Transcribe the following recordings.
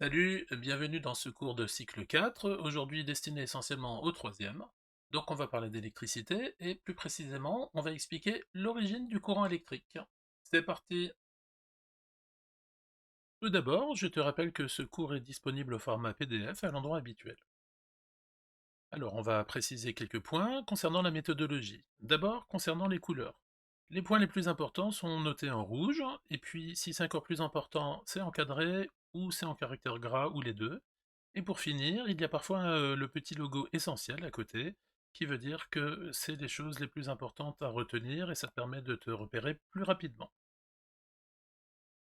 Salut, bienvenue dans ce cours de cycle 4, aujourd'hui destiné essentiellement au troisième. Donc on va parler d'électricité, et plus précisément, on va expliquer l'origine du courant électrique. C'est parti! Tout d'abord, je te rappelle que ce cours est disponible au format PDF à l'endroit habituel. Alors on va préciser quelques points concernant la méthodologie. D'abord, concernant les couleurs. Les points les plus importants sont notés en rouge, et puis si c'est encore plus important, c'est encadré, ou c'est en caractère gras, ou les deux. Et pour finir, il y a parfois le petit logo essentiel à côté, qui veut dire que c'est les choses les plus importantes à retenir et ça te permet de te repérer plus rapidement.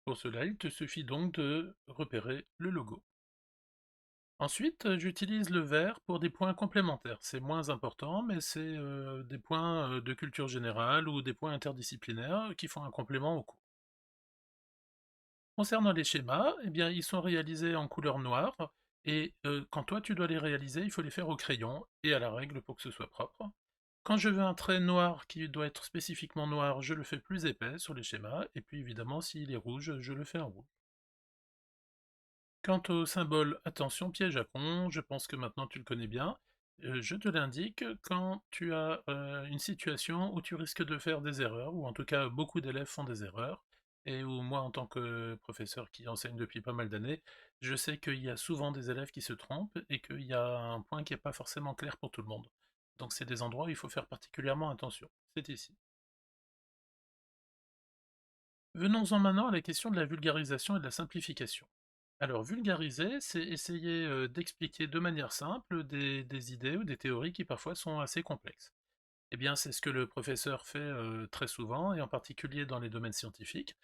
Pour cela, il te suffit donc de repérer le logo. Ensuite, j'utilise le vert pour des points complémentaires. C'est moins important, mais c'est des points de culture générale ou des points interdisciplinaires qui font un complément au cours. Concernant les schémas, eh bien, ils sont réalisés en couleur noire, et quand toi tu dois les réaliser, il faut les faire au crayon, et à la règle pour que ce soit propre. Quand je veux un trait noir qui doit être spécifiquement noir, je le fais plus épais sur les schémas, et puis évidemment, s'il est rouge, je le fais en rouge. Quant au symbole attention piège à con, je pense que maintenant tu le connais bien, je te l'indique quand tu as une situation où tu risques de faire des erreurs, ou en tout cas beaucoup d'élèves font des erreurs, et où moi en tant que professeur qui enseigne depuis pas mal d'années, je sais qu'il y a souvent des élèves qui se trompent et qu'il y a un point qui n'est pas forcément clair pour tout le monde. Donc c'est des endroits où il faut faire particulièrement attention. C'est ici. Venons-en maintenant à la question de la vulgarisation et de la simplification. Alors, vulgariser, c'est essayer d'expliquer de manière simple des idées ou des théories qui parfois sont assez complexes. Eh bien, c'est ce que le professeur fait très souvent, et en particulier dans les domaines scientifiques,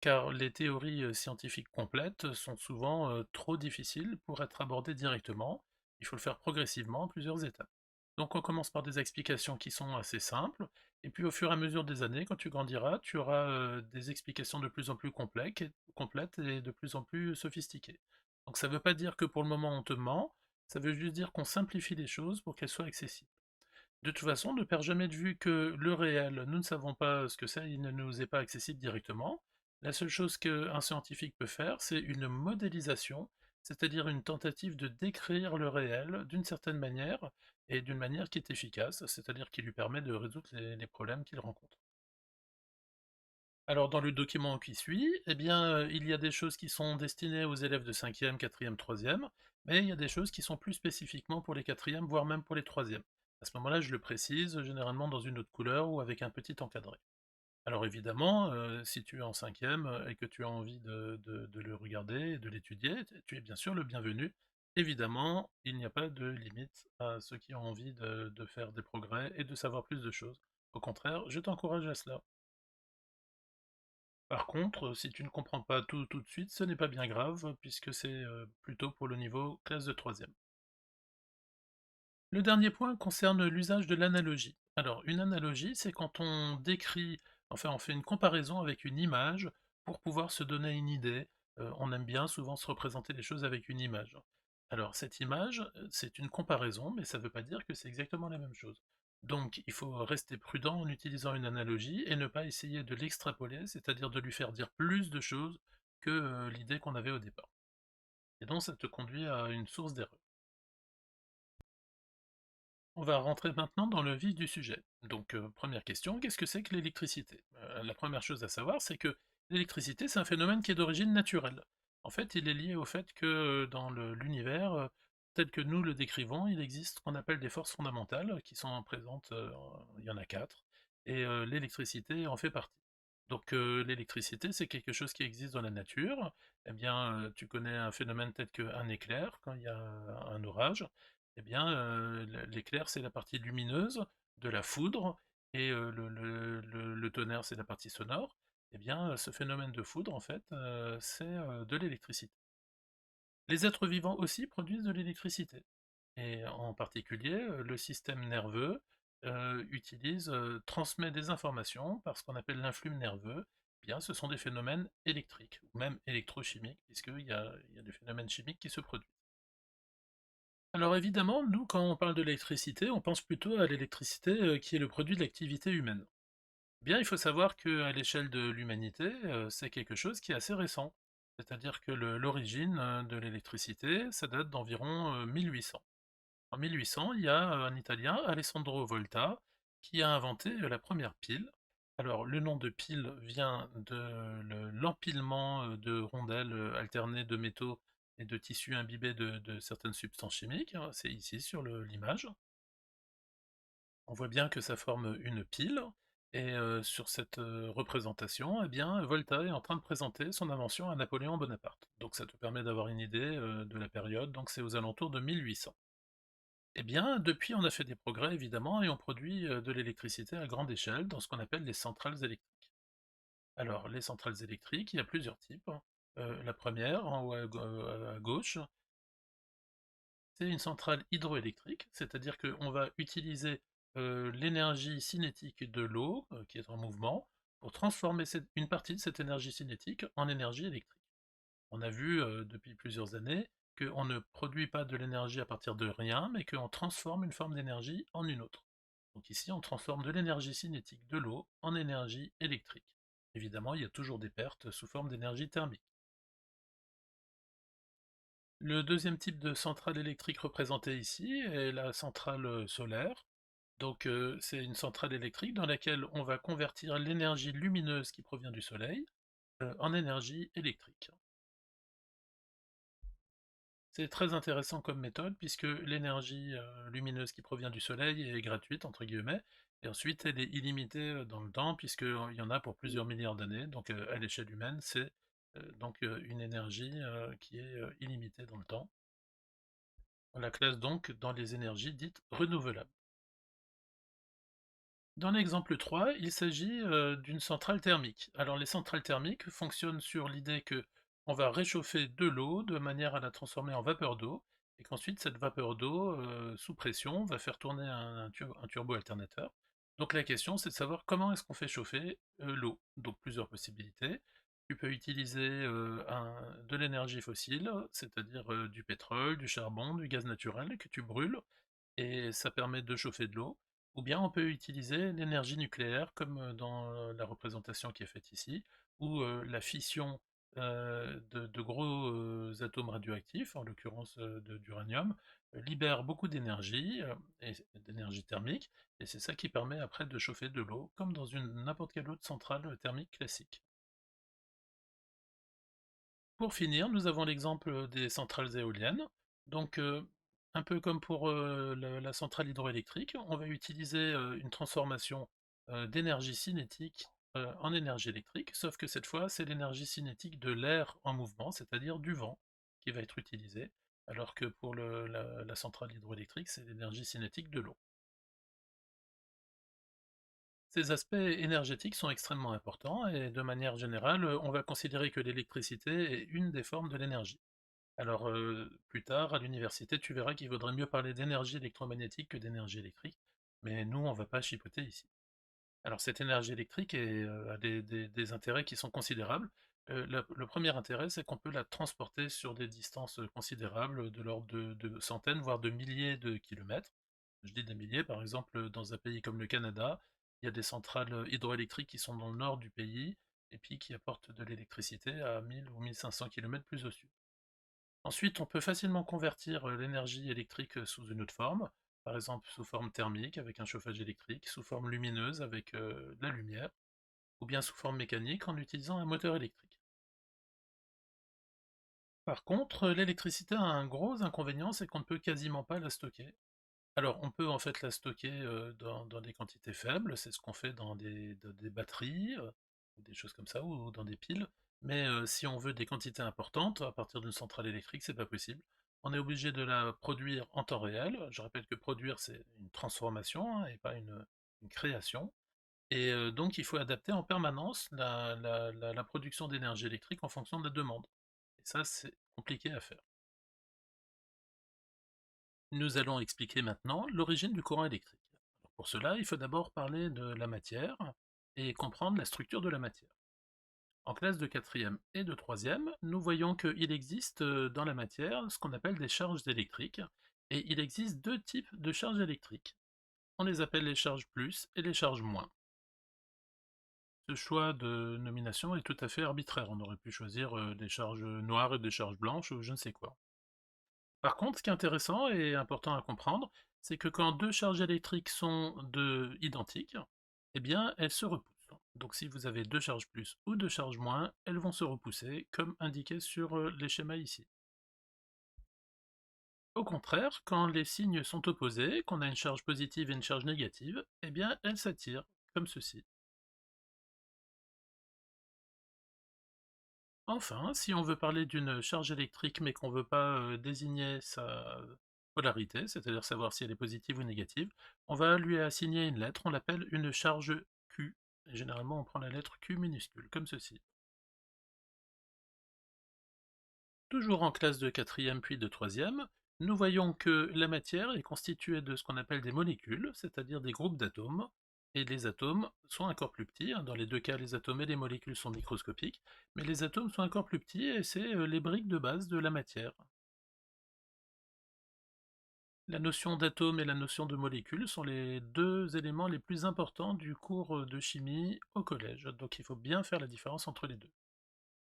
car les théories scientifiques complètes sont souvent trop difficiles pour être abordées directement. Il faut le faire progressivement en plusieurs étapes. Donc on commence par des explications qui sont assez simples, et puis au fur et à mesure des années, quand tu grandiras, tu auras des explications de plus en plus complètes et de plus en plus sophistiquées. Donc ça ne veut pas dire que pour le moment on te ment, ça veut juste dire qu'on simplifie les choses pour qu'elles soient accessibles. De toute façon, ne perds jamais de vue que le réel, nous ne savons pas ce que c'est, il ne nous est pas accessible directement. La seule chose qu'un scientifique peut faire, c'est une modélisation, c'est-à-dire une tentative de décrire le réel d'une certaine manière, et d'une manière qui est efficace, c'est-à-dire qui lui permet de résoudre les problèmes qu'il rencontre. Alors dans le document qui suit, eh bien, il y a des choses qui sont destinées aux élèves de cinquième, quatrième, troisième, mais il y a des choses qui sont plus spécifiquement pour les quatrièmes, voire même pour les troisièmes. À ce moment-là, je le précise, généralement dans une autre couleur ou avec un petit encadré. Alors évidemment, si tu es en cinquième et que tu as envie de le regarder et de l'étudier, tu es bien sûr le bienvenu. Évidemment, il n'y a pas de limite à ceux qui ont envie de faire des progrès et de savoir plus de choses. Au contraire, je t'encourage à cela. Par contre, si tu ne comprends pas tout de suite, ce n'est pas bien grave, puisque c'est plutôt pour le niveau classe de troisième. Le dernier point concerne l'usage de l'analogie. Alors, une analogie, c'est quand on décrit, enfin on fait une comparaison avec une image pour pouvoir se donner une idée. On aime bien souvent se représenter les choses avec une image. Alors, cette image, c'est une comparaison, mais ça ne veut pas dire que c'est exactement la même chose. Donc, il faut rester prudent en utilisant une analogie et ne pas essayer de l'extrapoler, c'est-à-dire de lui faire dire plus de choses que l'idée qu'on avait au départ. Et donc, ça te conduit à une source d'erreur. On va rentrer maintenant dans le vif du sujet. Donc, première question, qu'est-ce que c'est que l'électricité? La première chose à savoir, c'est que l'électricité, c'est un phénomène qui est d'origine naturelle. En fait, il est lié au fait que dans l'univers, tel que nous le décrivons, il existe ce qu'on appelle des forces fondamentales qui sont présentes, il y en a quatre, et l'électricité en fait partie. Donc, l'électricité, c'est quelque chose qui existe dans la nature. Eh bien, tu connais un phénomène tel qu'un éclair, quand il y a un orage, eh bien, l'éclair, c'est la partie lumineuse de la foudre, et le tonnerre, c'est la partie sonore. Eh bien, ce phénomène de foudre, en fait, c'est de l'électricité. Les êtres vivants aussi produisent de l'électricité, et en particulier, le système nerveux transmet des informations par ce qu'on appelle l'influx nerveux. Eh bien, ce sont des phénomènes électriques, ou même électrochimiques, puisqu'il y a des phénomènes chimiques qui se produisent. Alors évidemment, nous, quand on parle de l'électricité, on pense plutôt à l'électricité qui est le produit de l'activité humaine. Eh bien, il faut savoir qu'à l'échelle de l'humanité, c'est quelque chose qui est assez récent. C'est-à-dire que l'origine de l'électricité, ça date d'environ 1800. En 1800, il y a un Italien, Alessandro Volta, qui a inventé la première pile. Alors, le nom de pile vient de l'empilement de rondelles alternées de métaux et de tissus imbibés de certaines substances chimiques, hein. C'est ici sur l'image. On voit bien que ça forme une pile, et sur cette représentation, eh bien, Volta est en train de présenter son invention à Napoléon Bonaparte. Donc ça te permet d'avoir une idée de la période, donc c'est aux alentours de 1800. Eh bien, depuis, on a fait des progrès, évidemment, et on produit de l'électricité à grande échelle dans ce qu'on appelle les centrales électriques. Alors, les centrales électriques, il y a plusieurs types. La première, en haut à gauche, c'est une centrale hydroélectrique, c'est-à-dire qu'on va utiliser l'énergie cinétique de l'eau, qui est en mouvement, pour transformer une partie de cette énergie cinétique en énergie électrique. On a vu depuis plusieurs années qu'on ne produit pas de l'énergie à partir de rien, mais qu'on transforme une forme d'énergie en une autre. Donc ici, on transforme de l'énergie cinétique de l'eau en énergie électrique. Évidemment, il y a toujours des pertes sous forme d'énergie thermique. Le deuxième type de centrale électrique représenté ici est la centrale solaire. Donc c'est une centrale électrique dans laquelle on va convertir l'énergie lumineuse qui provient du soleil en énergie électrique. C'est très intéressant comme méthode puisque l'énergie lumineuse qui provient du soleil est gratuite, entre guillemets, et ensuite elle est illimitée dans le temps puisqu'il y en a pour plusieurs milliards d'années, donc à l'échelle humaine c'est donc une énergie qui est illimitée dans le temps. On la classe donc dans les énergies dites renouvelables. Dans l'exemple 3, il s'agit d'une centrale thermique. Alors les centrales thermiques fonctionnent sur l'idée que on va réchauffer de l'eau de manière à la transformer en vapeur d'eau, et qu'ensuite cette vapeur d'eau, sous pression, va faire tourner un turbo alternateur. Donc la question c'est de savoir comment est-ce qu'on fait chauffer l'eau. Donc plusieurs possibilités. Tu peux utiliser de l'énergie fossile, c'est-à-dire du pétrole, du charbon, du gaz naturel que tu brûles, et ça permet de chauffer de l'eau. Ou bien on peut utiliser l'énergie nucléaire, comme dans la représentation qui est faite ici, où la fission de gros atomes radioactifs, en l'occurrence d'uranium, libère beaucoup d'énergie, et d'énergie thermique, et c'est ça qui permet après de chauffer de l'eau, comme dans n'importe quelle autre centrale thermique classique. Pour finir, nous avons l'exemple des centrales éoliennes. Donc, un peu comme pour la centrale hydroélectrique, on va utiliser une transformation d'énergie cinétique en énergie électrique, sauf que cette fois, c'est l'énergie cinétique de l'air en mouvement, c'est-à-dire du vent, qui va être utilisée, alors que pour la centrale hydroélectrique, c'est l'énergie cinétique de l'eau. Ces aspects énergétiques sont extrêmement importants et de manière générale, on va considérer que l'électricité est une des formes de l'énergie. Alors, plus tard, à l'université, tu verras qu'il vaudrait mieux parler d'énergie électromagnétique que d'énergie électrique, mais nous, on va pas chipoter ici. Alors, cette énergie électrique a des intérêts qui sont considérables. Le premier intérêt, c'est qu'on peut la transporter sur des distances considérables, de l'ordre de centaines, voire de milliers de kilomètres. Je dis des milliers, par exemple, dans un pays comme le Canada, il y a des centrales hydroélectriques qui sont dans le nord du pays, et puis qui apportent de l'électricité à 1000 ou 1500 kilomètres plus au sud. Ensuite, on peut facilement convertir l'énergie électrique sous une autre forme, par exemple sous forme thermique avec un chauffage électrique, sous forme lumineuse avec de la lumière, ou bien sous forme mécanique en utilisant un moteur électrique. Par contre, l'électricité a un gros inconvénient, c'est qu'on ne peut quasiment pas la stocker. Alors, on peut en fait la stocker dans des quantités faibles, c'est ce qu'on fait dans des batteries, ou des choses comme ça, ou dans des piles. Mais si on veut des quantités importantes, à partir d'une centrale électrique, c'est pas possible. On est obligé de la produire en temps réel. Je rappelle que produire, c'est une transformation, hein, et pas une création. Et donc, il faut adapter en permanence la production d'énergie électrique en fonction de la demande. Et ça, c'est compliqué à faire. Nous allons expliquer maintenant l'origine du courant électrique. Alors, pour cela, il faut d'abord parler de la matière et comprendre la structure de la matière. En classe de quatrième et de troisième, nous voyons qu'il existe dans la matière ce qu'on appelle des charges électriques, et il existe deux types de charges électriques. On les appelle les charges plus et les charges moins. ce choix de nomination est tout à fait arbitraire. On aurait pu choisir des charges noires et des charges blanches ou je ne sais quoi. Par contre, ce qui est intéressant et important à comprendre, c'est que quand deux charges électriques sont identiques, eh bien, elles se repoussent. Donc si vous avez deux charges plus ou deux charges moins, elles vont se repousser, comme indiqué sur les schémas ici. Au contraire, quand les signes sont opposés, qu'on a une charge positive et une charge négative, eh bien, elles s'attirent, comme ceci. Enfin, si on veut parler d'une charge électrique mais qu'on ne veut pas désigner sa polarité, c'est-à-dire savoir si elle est positive ou négative, on va lui assigner une lettre, on l'appelle une charge Q. Et généralement, on prend la lettre Q minuscule, comme ceci. Toujours en classe de quatrième puis de troisième, nous voyons que la matière est constituée de ce qu'on appelle des molécules, c'est-à-dire des groupes d'atomes, et les atomes sont encore plus petits, hein. Dans les deux cas, les atomes et les molécules sont microscopiques, mais les atomes sont encore plus petits, et c'est les briques de base de la matière. La notion d'atome et la notion de molécule sont les deux éléments les plus importants du cours de chimie au collège, donc il faut bien faire la différence entre les deux.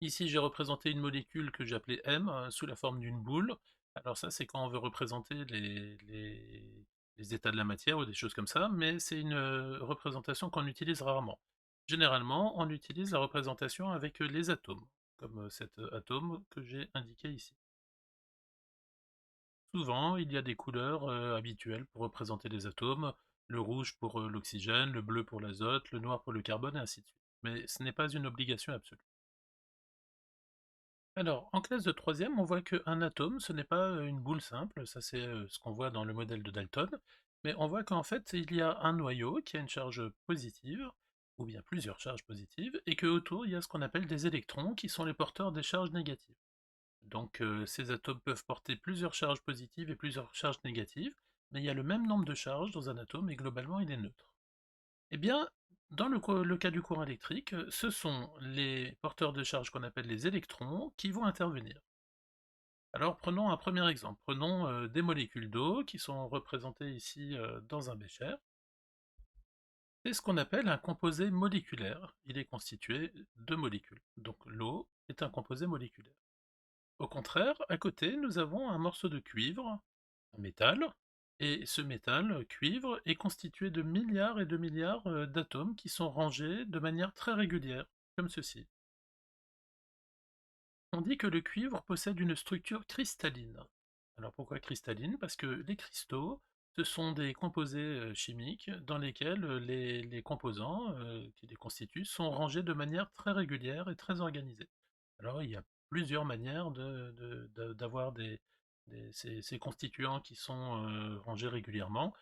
Ici, j'ai représenté une molécule que j'ai appelée M, sous la forme d'une boule. Alors ça, c'est quand on veut représenter les états de la matière ou des choses comme ça, mais c'est une représentation qu'on utilise rarement. Généralement, on utilise la représentation avec les atomes, comme cet atome que j'ai indiqué ici. Souvent, il y a des couleurs habituelles pour représenter les atomes, le rouge pour l'oxygène, le bleu pour l'azote, le noir pour le carbone, et ainsi de suite. Mais ce n'est pas une obligation absolue. Alors, en classe de troisième, on voit qu'un atome, ce n'est pas une boule simple, ça c'est ce qu'on voit dans le modèle de Dalton, mais on voit qu'en fait, il y a un noyau qui a une charge positive, ou bien plusieurs charges positives, et qu'autour, il y a ce qu'on appelle des électrons, qui sont les porteurs des charges négatives. Donc ces atomes peuvent porter plusieurs charges positives et plusieurs charges négatives, mais il y a le même nombre de charges dans un atome et globalement il est neutre. Eh bien, dans le cas du courant électrique, ce sont les porteurs de charge qu'on appelle les électrons qui vont intervenir. Alors prenons un premier exemple, prenons des molécules d'eau qui sont représentées ici dans un bécher. C'est ce qu'on appelle un composé moléculaire. Il est constitué de molécules. Donc l'eau est un composé moléculaire. Au contraire, à côté, nous avons un morceau de cuivre, un métal, et ce métal, cuivre, est constitué de milliards et de milliards d'atomes qui sont rangés de manière très régulière, comme ceci. On dit que le cuivre possède une structure cristalline. Alors pourquoi cristalline? Parce que les cristaux, ce sont des composés chimiques dans lesquels les composants qui les constituent sont rangés de manière très régulière et très organisée. Alors il y a plusieurs manières d'avoir ces constituants qui sont rangés régulièrement.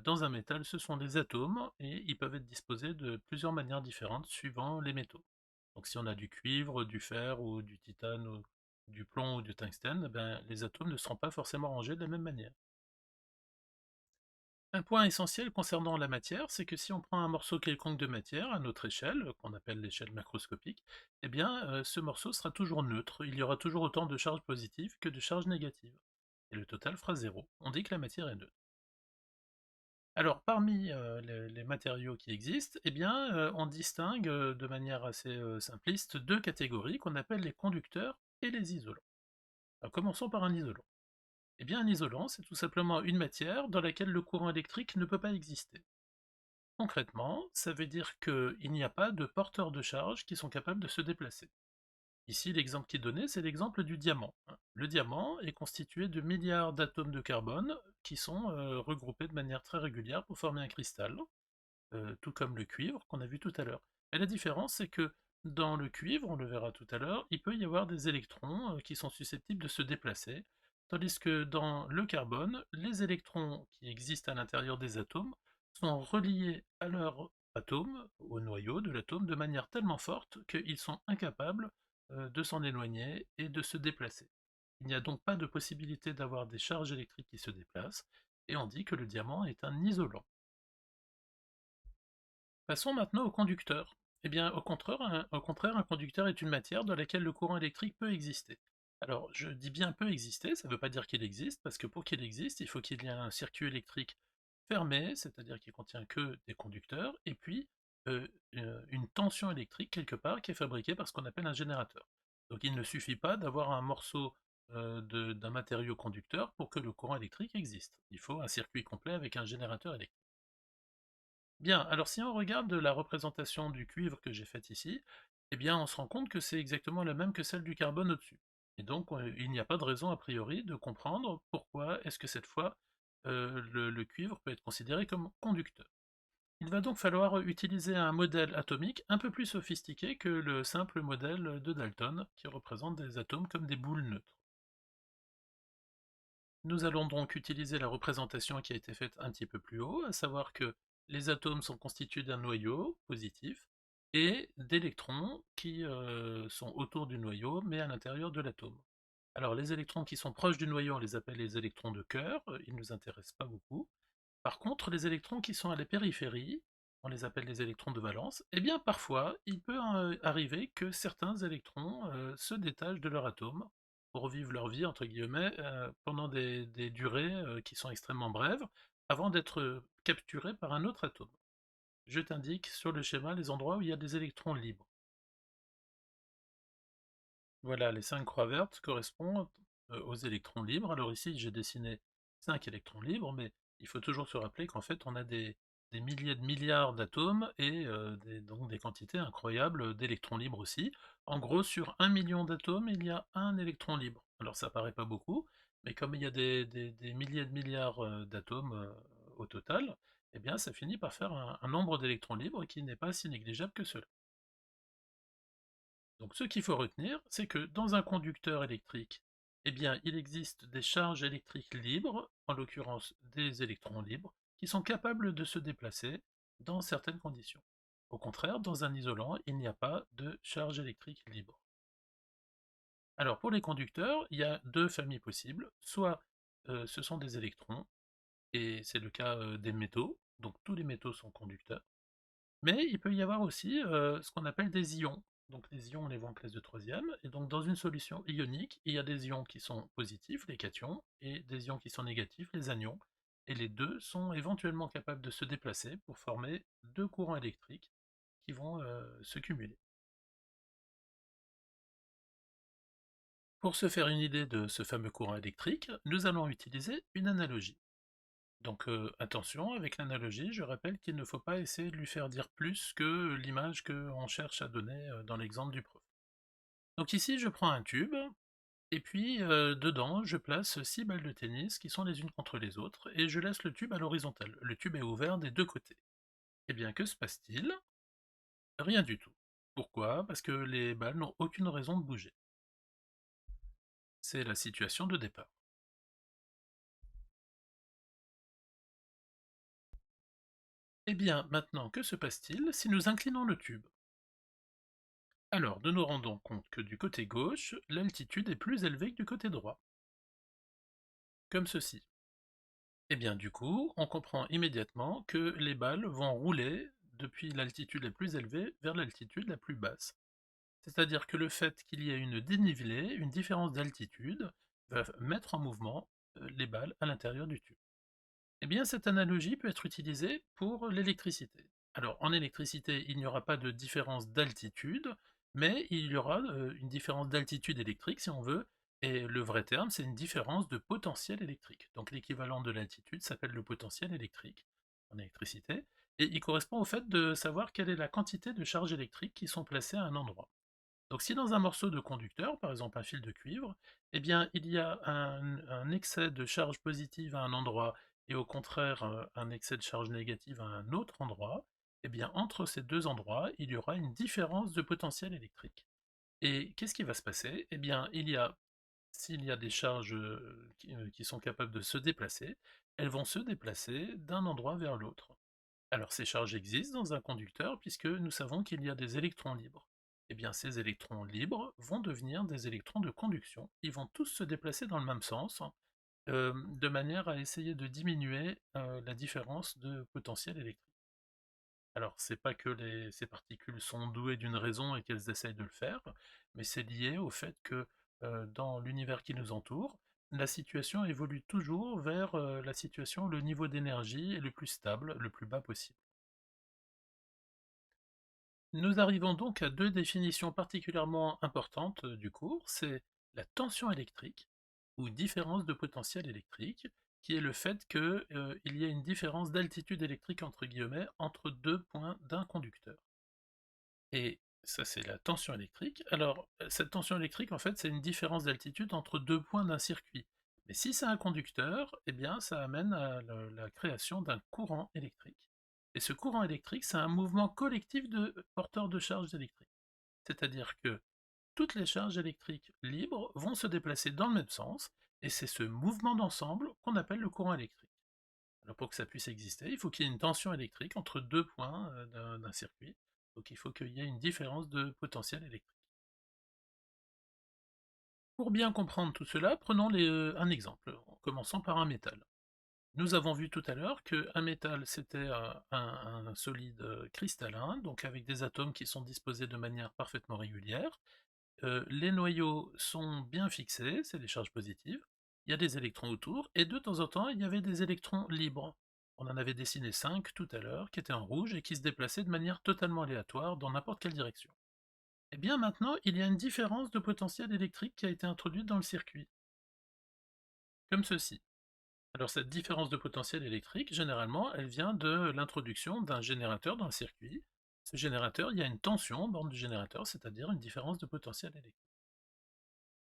Dans un métal, ce sont des atomes et ils peuvent être disposés de plusieurs manières différentes suivant les métaux. Donc si on a du cuivre, du fer ou du titane ou du plomb ou du tungstène, eh ben, les atomes ne seront pas forcément rangés de la même manière. Un point essentiel concernant la matière, c'est que si on prend un morceau quelconque de matière à notre échelle, qu'on appelle l'échelle macroscopique, eh bien ce morceau sera toujours neutre, il y aura toujours autant de charges positives que de charges négatives. Et le total fera zéro. On dit que la matière est neutre. Alors, parmi les matériaux qui existent, eh bien, on distingue de manière assez simpliste deux catégories qu'on appelle les conducteurs et les isolants. Alors, commençons par un isolant. Eh bien, un isolant, c'est tout simplement une matière dans laquelle le courant électrique ne peut pas exister. Concrètement, ça veut dire qu'il n'y a pas de porteurs de charge qui sont capables de se déplacer. Ici, l'exemple qui est donné, c'est l'exemple du diamant. Le diamant est constitué de milliards d'atomes de carbone qui sont regroupés de manière très régulière pour former un cristal, tout comme le cuivre qu'on a vu tout à l'heure. Et la différence, c'est que dans le cuivre, on le verra tout à l'heure, il peut y avoir des électrons qui sont susceptibles de se déplacer, tandis que dans le carbone, les électrons qui existent à l'intérieur des atomes sont reliés à leur atome, au noyau de l'atome, de manière tellement forte qu'ils sont incapables de s'en éloigner et de se déplacer. Il n'y a donc pas de possibilité d'avoir des charges électriques qui se déplacent, et on dit que le diamant est un isolant. Passons maintenant au conducteur. Eh bien, au contraire, un conducteur est une matière dans laquelle le courant électrique peut exister. Alors, je dis bien peut exister, ça ne veut pas dire qu'il existe, parce que pour qu'il existe, il faut qu'il y ait un circuit électrique fermé, c'est-à-dire qui contient que des conducteurs, et puis une tension électrique quelque part qui est fabriquée par ce qu'on appelle un générateur. Donc il ne suffit pas d'avoir un morceau d'un matériau conducteur pour que le courant électrique existe. Il faut un circuit complet avec un générateur électrique. Bien, alors si on regarde la représentation du cuivre que j'ai faite ici, eh bien on se rend compte que c'est exactement la même que celle du carbone au-dessus. Et donc il n'y a pas de raison a priori de comprendre pourquoi est-ce que cette fois le cuivre peut être considéré comme conducteur. Il va donc falloir utiliser un modèle atomique un peu plus sophistiqué que le simple modèle de Dalton, qui représente des atomes comme des boules neutres. Nous allons donc utiliser la représentation qui a été faite un petit peu plus haut, à savoir que les atomes sont constitués d'un noyau positif et d'électrons qui sont autour du noyau, mais à l'intérieur de l'atome. Alors les électrons qui sont proches du noyau, on les appelle les électrons de Kerr, ils ne nous intéressent pas beaucoup. Par contre, les électrons qui sont à la périphérie, on les appelle les électrons de valence, eh bien parfois, il peut arriver que certains électrons se détachent de leur atome pour vivre leur vie, entre guillemets, pendant des durées qui sont extrêmement brèves, avant d'être capturés par un autre atome. Je t'indique sur le schéma les endroits où il y a des électrons libres. Voilà, les 5 croix vertes correspondent aux électrons libres. Alors ici, j'ai dessiné 5 électrons libres, mais il faut toujours se rappeler qu'en fait, on a des milliers de milliards d'atomes et donc des quantités incroyables d'électrons libres aussi. En gros, sur 1 million d'atomes, il y a un électron libre. Alors ça paraît pas beaucoup, mais comme il y a des milliers de milliards d'atomes au total, eh bien ça finit par faire un nombre d'électrons libres qui n'est pas si négligeable que cela. Donc ce qu'il faut retenir, c'est que dans un conducteur électrique, eh bien, il existe des charges électriques libres, en l'occurrence des électrons libres, qui sont capables de se déplacer dans certaines conditions. Au contraire, dans un isolant, il n'y a pas de charge électrique libre. Alors pour les conducteurs, il y a deux familles possibles. Soit ce sont des électrons, et c'est le cas des métaux, donc tous les métaux sont conducteurs. Mais il peut y avoir aussi ce qu'on appelle des ions. Donc les ions, on les voit en classe de troisième. Et donc dans une solution ionique, il y a des ions qui sont positifs, les cations, et des ions qui sont négatifs, les anions. Et les deux sont éventuellement capables de se déplacer pour former deux courants électriques qui vont se cumuler. Pour se faire une idée de ce fameux courant électrique, nous allons utiliser une analogie. Donc attention, avec l'analogie, je rappelle qu'il ne faut pas essayer de lui faire dire plus que l'image qu'on cherche à donner dans l'exemple du prof. Donc ici, je prends un tube, et puis dedans, je place 6 balles de tennis qui sont les unes contre les autres, et je laisse le tube à l'horizontale. Le tube est ouvert des deux côtés. Eh bien, que se passe-t-il? Rien du tout. Pourquoi? Parce que les balles n'ont aucune raison de bouger. C'est la situation de départ. Eh bien, maintenant, que se passe-t-il si nous inclinons le tube? Alors, nous nous rendons compte que du côté gauche, l'altitude est plus élevée que du côté droit, comme ceci. Et bien du coup, on comprend immédiatement que les balles vont rouler depuis l'altitude la plus élevée vers l'altitude la plus basse. C'est-à-dire que le fait qu'il y ait une dénivelée, une différence d'altitude, va mettre en mouvement les balles à l'intérieur du tube. Eh bien, cette analogie peut être utilisée pour l'électricité. Alors, en électricité, il n'y aura pas de différence d'altitude, mais il y aura une différence d'altitude électrique, si on veut, et le vrai terme, c'est une différence de potentiel électrique. Donc, l'équivalent de l'altitude s'appelle le potentiel électrique en électricité, et il correspond au fait de savoir quelle est la quantité de charges électriques qui sont placées à un endroit. Donc, si dans un morceau de conducteur, par exemple un fil de cuivre, eh bien, il y a un excès de charge positive à un endroit et au contraire un excès de charge négative à un autre endroit, eh bien, entre ces deux endroits, il y aura une différence de potentiel électrique. Et qu'est-ce qui va se passer? Eh bien, s'il y a des charges qui sont capables de se déplacer, elles vont se déplacer d'un endroit vers l'autre. Alors ces charges existent dans un conducteur puisque nous savons qu'il y a des électrons libres. Eh bien ces électrons libres vont devenir des électrons de conduction. Ils vont tous se déplacer dans le même sens, de manière à essayer de diminuer la différence de potentiel électrique. Alors c'est pas que ces particules sont douées d'une raison et qu'elles essayent de le faire, mais c'est lié au fait que dans l'univers qui nous entoure, la situation évolue toujours vers la situation où le niveau d'énergie est le plus stable, le plus bas possible. Nous arrivons donc à deux définitions particulièrement importantes du cours, c'est la tension électrique, ou différence de potentiel électrique, qui est le fait qu'il y a une différence d'altitude électrique entre guillemets entre deux points d'un conducteur. Et ça c'est la tension électrique. Alors cette tension électrique en fait c'est une différence d'altitude entre deux points d'un circuit. Mais si c'est un conducteur, eh bien ça amène à la création d'un courant électrique. Et ce courant électrique c'est un mouvement collectif de porteurs de charges électriques. C'est-à-dire que toutes les charges électriques libres vont se déplacer dans le même sens, et c'est ce mouvement d'ensemble qu'on appelle le courant électrique. Alors pour que ça puisse exister, il faut qu'il y ait une tension électrique entre deux points d'un circuit, donc il faut qu'il y ait une différence de potentiel électrique. Pour bien comprendre tout cela, prenons un exemple, en commençant par un métal. Nous avons vu tout à l'heure qu'un métal c'était un solide cristallin, donc avec des atomes qui sont disposés de manière parfaitement régulière. Les noyaux sont bien fixés, c'est des charges positives, il y a des électrons autour, et de temps en temps, il y avait des électrons libres. On en avait dessiné 5 tout à l'heure, qui étaient en rouge et qui se déplaçaient de manière totalement aléatoire dans n'importe quelle direction. Et bien maintenant, il y a une différence de potentiel électrique qui a été introduite dans le circuit, comme ceci. Alors cette différence de potentiel électrique, généralement, elle vient de l'introduction d'un générateur dans le circuit. Ce générateur, il y a une tension en borne du générateur, c'est-à-dire une différence de potentiel électrique.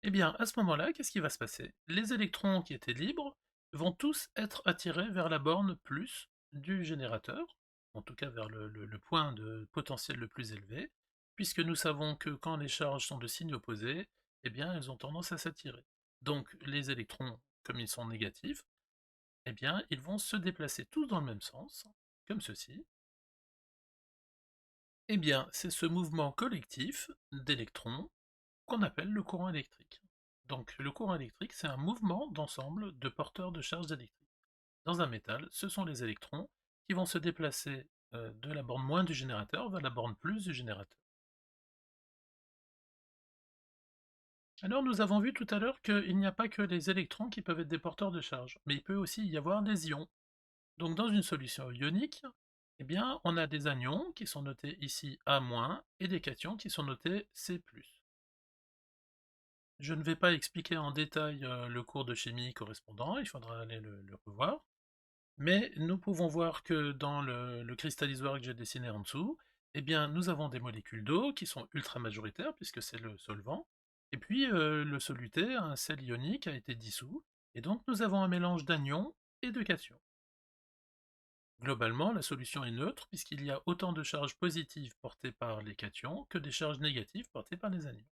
Eh bien, à ce moment-là, qu'est-ce qui va se passer? Les électrons qui étaient libres vont tous être attirés vers la borne plus du générateur, en tout cas vers le point de potentiel le plus élevé, puisque nous savons que quand les charges sont de signe opposé, eh bien, elles ont tendance à s'attirer. Donc, les électrons, comme ils sont négatifs, eh bien, ils vont se déplacer tous dans le même sens, comme ceci. Eh bien, c'est ce mouvement collectif d'électrons qu'on appelle le courant électrique. Donc le courant électrique, c'est un mouvement d'ensemble de porteurs de charges électriques. Dans un métal, ce sont les électrons qui vont se déplacer de la borne moins du générateur vers la borne plus du générateur. Alors nous avons vu tout à l'heure qu'il n'y a pas que les électrons qui peuvent être des porteurs de charge, mais il peut aussi y avoir des ions. Donc dans une solution ionique, eh bien, on a des anions qui sont notés ici A- et des cations qui sont notés C+. Je ne vais pas expliquer en détail le cours de chimie correspondant, il faudra aller le revoir, mais nous pouvons voir que dans le cristallisoire que j'ai dessiné en dessous, eh bien, nous avons des molécules d'eau qui sont ultra majoritaires, puisque c'est le solvant, et puis le soluté, un sel ionique, a été dissous, et donc nous avons un mélange d'anions et de cations. Globalement, la solution est neutre, puisqu'il y a autant de charges positives portées par les cations que des charges négatives portées par les anions.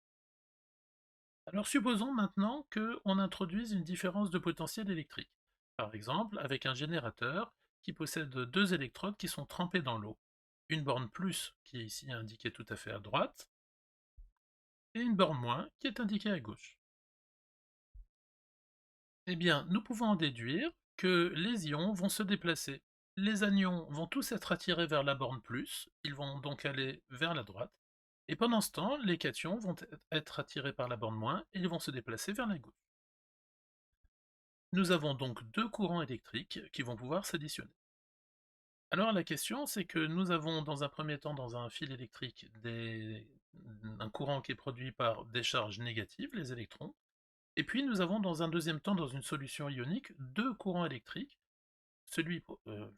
Alors supposons maintenant qu'on introduise une différence de potentiel électrique. Par exemple, avec un générateur qui possède deux électrodes qui sont trempées dans l'eau. Une borne plus, qui est ici indiquée tout à fait à droite, et une borne moins, qui est indiquée à gauche. Eh bien, nous pouvons en déduire que les ions vont se déplacer. Les anions vont tous être attirés vers la borne plus, ils vont donc aller vers la droite, et pendant ce temps, les cations vont être attirés par la borne moins, et ils vont se déplacer vers la gauche. Nous avons donc deux courants électriques qui vont pouvoir s'additionner. Alors la question, c'est que nous avons dans un premier temps dans un fil électrique un courant qui est produit par des charges négatives, les électrons, et puis nous avons dans un deuxième temps dans une solution ionique deux courants électriques, celui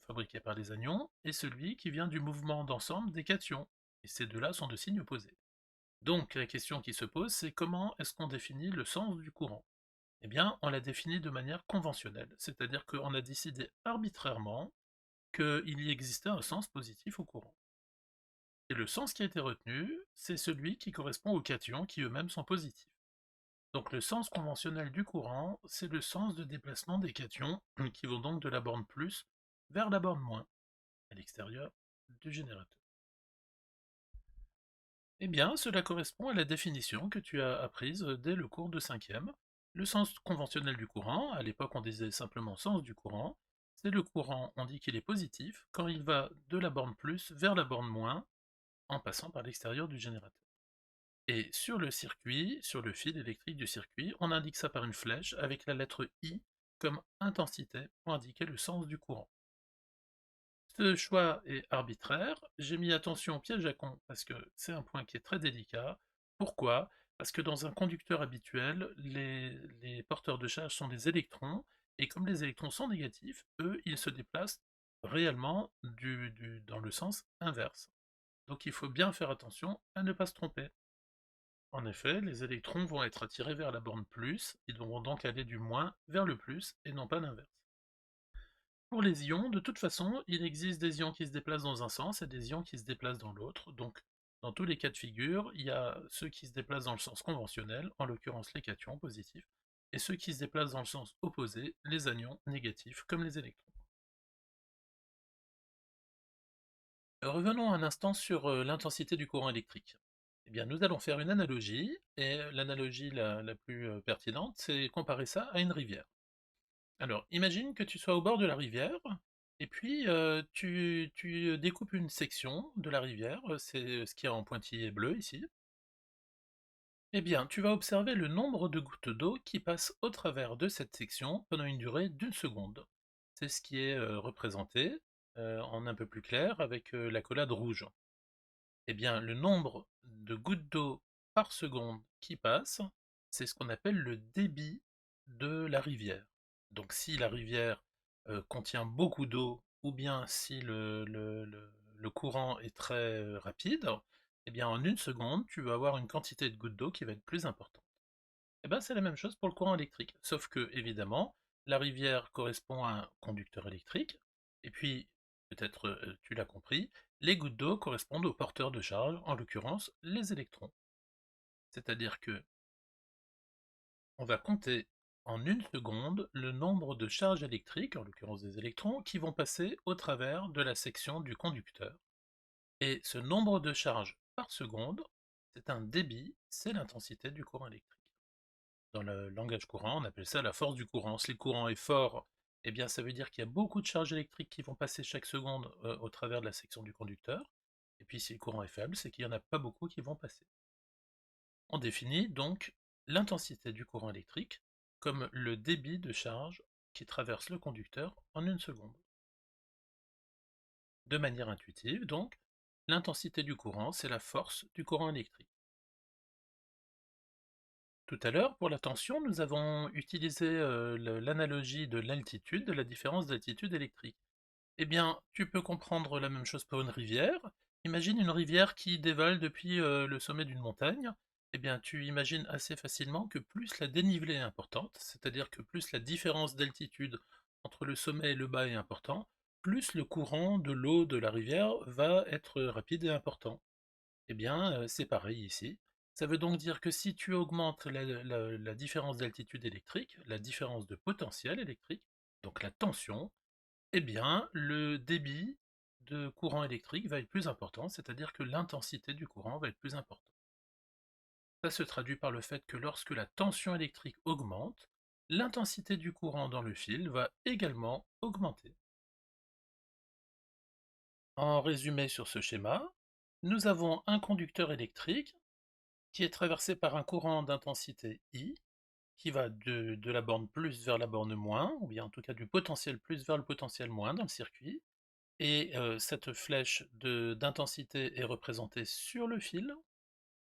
fabriqué par les anions et celui qui vient du mouvement d'ensemble des cations, et ces deux-là sont de signes opposés. Donc la question qui se pose, c'est comment est-ce qu'on définit le sens du courant? Eh bien, on l'a défini de manière conventionnelle, c'est-à-dire qu'on a décidé arbitrairement qu'il y existait un sens positif au courant. Et le sens qui a été retenu, c'est celui qui correspond aux cations qui eux-mêmes sont positifs. Donc le sens conventionnel du courant, c'est le sens de déplacement des cations, qui vont donc de la borne plus vers la borne moins, à l'extérieur du générateur. Eh bien, cela correspond à la définition que tu as apprise dès le cours de 5e. Le sens conventionnel du courant, à l'époque on disait simplement sens du courant, c'est le courant, on dit qu'il est positif quand il va de la borne plus vers la borne moins, en passant par l'extérieur du générateur. Et sur le circuit, sur le fil électrique du circuit, on indique ça par une flèche avec la lettre I comme intensité pour indiquer le sens du courant. Ce choix est arbitraire. J'ai mis attention au piège à con parce que c'est un point qui est très délicat. Pourquoi? Parce que dans un conducteur habituel, les porteurs de charge sont des électrons, et comme les électrons sont négatifs, eux, ils se déplacent réellement dans le sens inverse. Donc il faut bien faire attention à ne pas se tromper. En effet, les électrons vont être attirés vers la borne plus, ils devront donc aller du moins vers le plus, et non pas l'inverse. Pour les ions, de toute façon, il existe des ions qui se déplacent dans un sens et des ions qui se déplacent dans l'autre. Donc, dans tous les cas de figure, il y a ceux qui se déplacent dans le sens conventionnel, en l'occurrence les cations positifs, et ceux qui se déplacent dans le sens opposé, les anions négatifs, comme les électrons. Revenons un instant sur l'intensité du courant électrique. Eh bien, nous allons faire une analogie, et l'analogie la plus pertinente, c'est comparer ça à une rivière. Alors, imagine que tu sois au bord de la rivière, et puis tu découpes une section de la rivière, c'est ce qui est en pointillé bleu ici. Eh bien, tu vas observer le nombre de gouttes d'eau qui passent au travers de cette section pendant une durée d'une seconde. C'est ce qui est représenté en un peu plus clair avec l'accolade rouge. Eh bien, le nombre de gouttes d'eau par seconde qui passent, c'est ce qu'on appelle le débit de la rivière. Donc si la rivière contient beaucoup d'eau, ou bien si le courant est très rapide, eh bien en une seconde, tu vas avoir une quantité de gouttes d'eau qui va être plus importante. Eh bien c'est la même chose pour le courant électrique, sauf que, évidemment, la rivière correspond à un conducteur électrique, et puis, peut-être tu l'as compris, les gouttes d'eau correspondent aux porteurs de charge, en l'occurrence les électrons. C'est-à-dire que on va compter en une seconde le nombre de charges électriques, en l'occurrence des électrons, qui vont passer au travers de la section du conducteur. Et ce nombre de charges par seconde, c'est un débit, c'est l'intensité du courant électrique. Dans le langage courant, on appelle ça la force du courant. Si le courant est fort, eh bien ça veut dire qu'il y a beaucoup de charges électriques qui vont passer chaque seconde au travers de la section du conducteur. Et puis si le courant est faible, c'est qu'il n'y en a pas beaucoup qui vont passer. On définit donc l'intensité du courant électrique comme le débit de charge qui traverse le conducteur en une seconde. De manière intuitive, donc, l'intensité du courant, c'est la force du courant électrique. Tout à l'heure, pour la tension, nous avons utilisé l'analogie de l'altitude, de la différence d'altitude électrique. Eh bien, tu peux comprendre la même chose pour une rivière. Imagine une rivière qui dévale depuis le sommet d'une montagne. Eh bien, tu imagines assez facilement que plus la dénivelée est importante, c'est-à-dire que plus la différence d'altitude entre le sommet et le bas est important, plus le courant de l'eau de la rivière va être rapide et important. Eh bien, c'est pareil ici. Ça veut donc dire que si tu augmentes la différence d'altitude électrique, la différence de potentiel électrique, donc la tension, eh bien, le débit de courant électrique va être plus important, c'est-à-dire que l'intensité du courant va être plus importante. Ça se traduit par le fait que lorsque la tension électrique augmente, l'intensité du courant dans le fil va également augmenter. En résumé sur ce schéma, nous avons un conducteur électrique qui est traversé par un courant d'intensité I, qui va de la borne plus vers la borne moins, ou bien en tout cas du potentiel plus vers le potentiel moins dans le circuit, et cette flèche d'intensité est représentée sur le fil,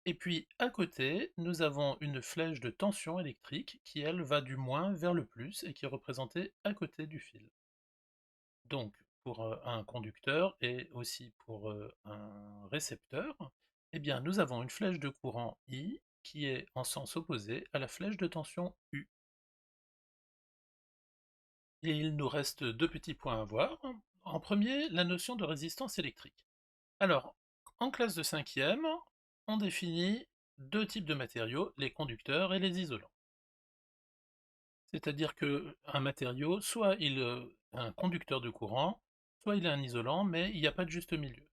et puis à côté, nous avons une flèche de tension électrique qui, elle, va du moins vers le plus, et qui est représentée à côté du fil. Donc, pour un conducteur et aussi pour un récepteur, eh bien, nous avons une flèche de courant I qui est en sens opposé à la flèche de tension U. Et il nous reste deux petits points à voir. En premier, la notion de résistance électrique. Alors, en classe de cinquième, on définit deux types de matériaux, les conducteurs et les isolants. C'est-à-dire qu'un matériau, soit il est un conducteur de courant, soit il est un isolant, mais il n'y a pas de juste milieu.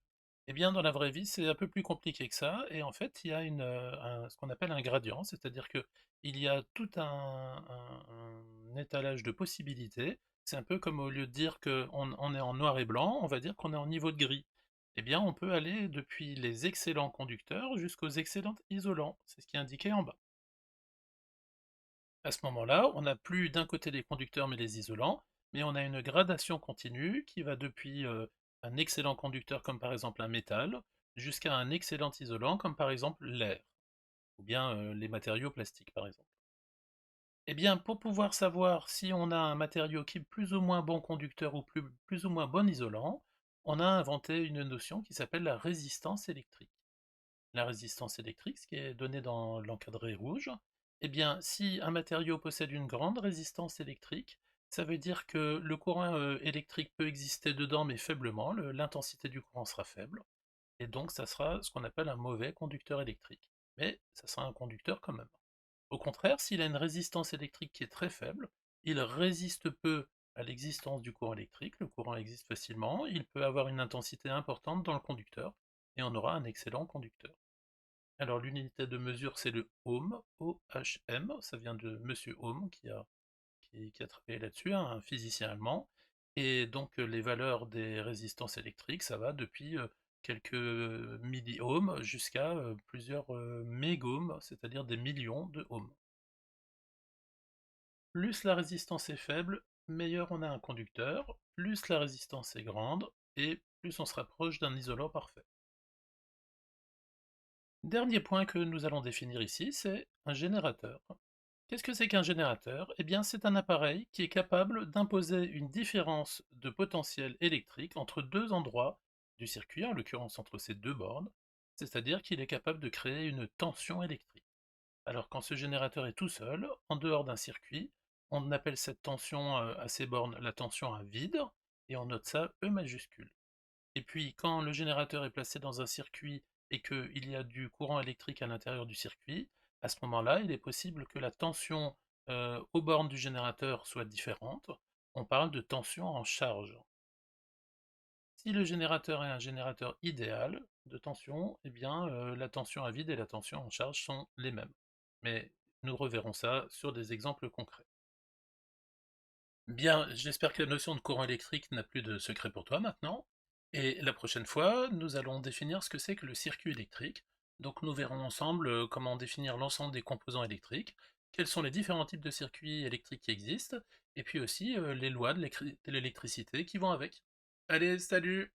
Eh bien, dans la vraie vie, c'est un peu plus compliqué que ça, et en fait, il y a ce qu'on appelle un gradient, c'est-à-dire que il y a tout un étalage de possibilités. C'est un peu comme au lieu de dire qu'on est en noir et blanc, on va dire qu'on est en niveau de gris. Eh bien, on peut aller depuis les excellents conducteurs jusqu'aux excellents isolants, c'est ce qui est indiqué en bas. À ce moment-là, on n'a plus d'un côté les conducteurs mais les isolants, mais on a une gradation continue qui va depuis un excellent conducteur comme par exemple un métal, jusqu'à un excellent isolant comme par exemple l'air, ou bien les matériaux plastiques par exemple. Eh bien, pour pouvoir savoir si on a un matériau qui est plus ou moins bon conducteur ou plus ou moins bon isolant, on a inventé une notion qui s'appelle la résistance électrique. La résistance électrique, ce qui est donné dans l'encadré rouge, eh bien, si un matériau possède une grande résistance électrique, ça veut dire que le courant électrique peut exister dedans, mais faiblement, l'intensité du courant sera faible, et donc ça sera ce qu'on appelle un mauvais conducteur électrique. Mais ça sera un conducteur quand même. Au contraire, s'il a une résistance électrique qui est très faible, il résiste peu à l'existence du courant électrique, le courant existe facilement, il peut avoir une intensité importante dans le conducteur, et on aura un excellent conducteur. Alors l'unité de mesure c'est le ohm, O-H-M, ça vient de Monsieur Ohm qui a travaillé là-dessus, hein, un physicien allemand, et donc les valeurs des résistances électriques, ça va depuis quelques milliohms jusqu'à plusieurs mégohms, c'est-à-dire des millions de ohms. Plus la résistance est faible, meilleur on a un conducteur, plus la résistance est grande, et plus on se rapproche d'un isolant parfait. Dernier point que nous allons définir ici, c'est un générateur. Qu'est-ce que c'est qu'un générateur? Eh bien, c'est un appareil qui est capable d'imposer une différence de potentiel électrique entre deux endroits du circuit, en l'occurrence entre ces deux bornes, c'est-à-dire qu'il est capable de créer une tension électrique. Alors quand ce générateur est tout seul, en dehors d'un circuit, on appelle cette tension à ces bornes la tension à vide, et on note ça E majuscule. Et puis quand le générateur est placé dans un circuit et qu'il y a du courant électrique à l'intérieur du circuit, à ce moment-là, il est possible que la tension aux bornes du générateur soit différente. On parle de tension en charge. Si le générateur est un générateur idéal de tension, eh bien la tension à vide et la tension en charge sont les mêmes. Mais nous reverrons ça sur des exemples concrets. Bien, j'espère que la notion de courant électrique n'a plus de secret pour toi maintenant. Et la prochaine fois, nous allons définir ce que c'est que le circuit électrique. Donc nous verrons ensemble comment définir l'ensemble des composants électriques, quels sont les différents types de circuits électriques qui existent, et puis aussi les lois de l'électricité qui vont avec. Allez, salut!